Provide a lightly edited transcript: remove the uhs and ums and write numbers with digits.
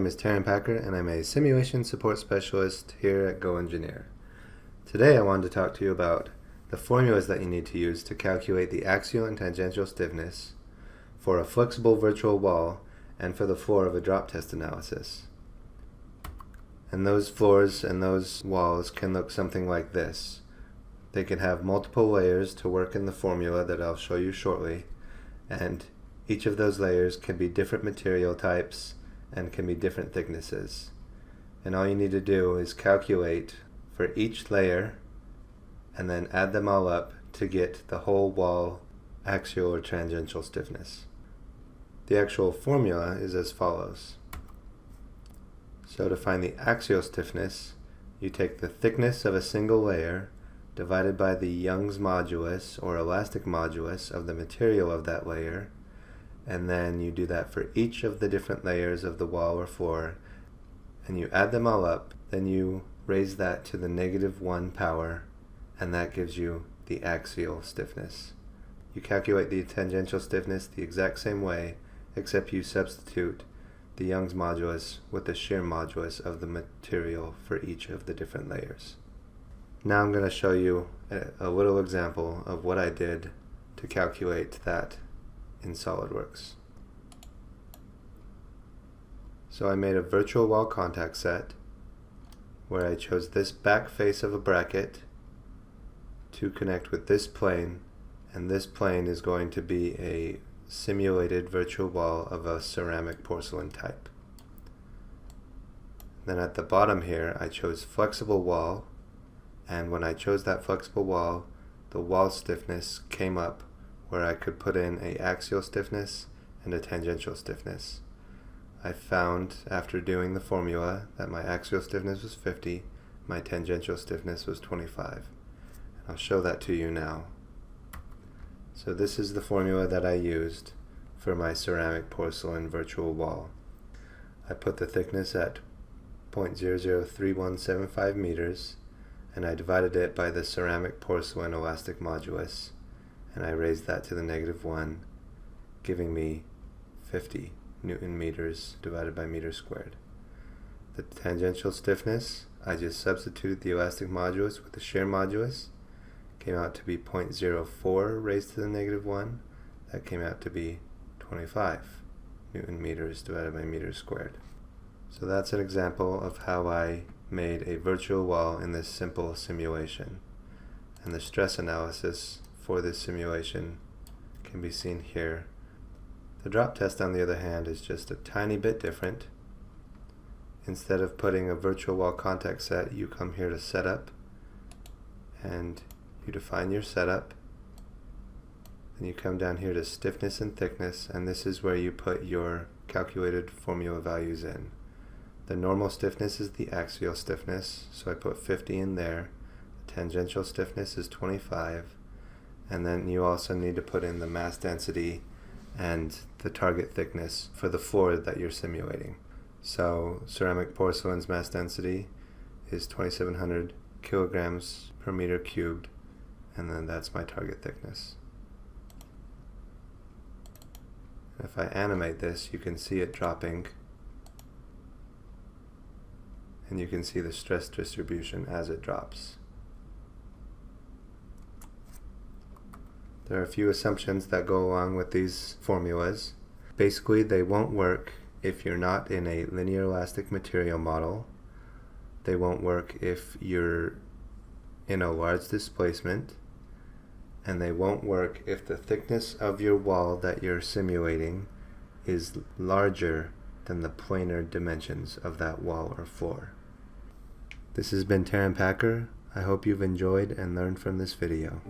name is Taran Packer and I'm a simulation support specialist here at GoEngineer. Today I wanted to talk to you about the formulas that you need to use to calculate the axial and tangential stiffness for a flexible virtual wall and for the floor of a drop test analysis. And those floors and those walls can look something like this. They can have multiple layers to work in the formula that I'll show you shortly, and each of those layers can be different material types and can be different thicknesses. And all you need to do is calculate for each layer and then add them all up to get the whole wall axial or tangential stiffness. The actual formula is as follows. So to find the axial stiffness, you take the thickness of a single layer divided by the Young's modulus or elastic modulus of the material of that layer, and then you do that for each of the different layers of the wall or floor, and you add them all up. Then you raise that to the -1 power, and that gives you the axial stiffness. You calculate the tangential stiffness the exact same way, except you substitute the Young's modulus with the shear modulus of the material for each of the different layers. Now I'm going to show you a little example of what I did to calculate that in SOLIDWORKS. So I made a virtual wall contact set where I chose this back face of a bracket to connect with this plane, and this plane is going to be a simulated virtual wall of a ceramic porcelain type. Then at the bottom here I chose flexible wall, and when I chose that flexible wall, the wall stiffness came up where I could put in a axial stiffness and a tangential stiffness. I found after doing the formula that my axial stiffness was 50, my tangential stiffness was 25. I'll show that to you now. So this is the formula that I used for my ceramic porcelain virtual wall. I put the thickness at 0.003175 meters, and I divided it by the ceramic porcelain elastic modulus, and I raised that to the -1, giving me 50 Newton meters divided by meters squared. The tangential stiffness, I just substituted the elastic modulus with the shear modulus, came out to be 0.04 raised to the -1. That came out to be 25 Newton meters divided by meters squared. So that's an example of how I made a virtual wall in this simple simulation. And the stress analysis for this simulation can be seen here. The drop test, on the other hand, is just a tiny bit different. Instead of putting a virtual wall contact set, you come here to setup and you define your setup. Then you come down here to stiffness and thickness, and this is where you put your calculated formula values in. The normal stiffness is the axial stiffness, so I put 50 in there. The tangential stiffness is 25. And then you also need to put in the mass density and the target thickness for the floor that you're simulating. So ceramic porcelain's mass density is 2,700 kilograms per meter cubed, and then that's my target thickness. If I animate this, you can see it dropping, and you can see the stress distribution as it drops. There are a few assumptions that go along with these formulas. Basically, they won't work if you're not in a linear elastic material model. They won't work if you're in a large displacement. And they won't work if the thickness of your wall that you're simulating is larger than the planar dimensions of that wall or floor. This has been Taran Packer. I hope you've enjoyed and learned from this video.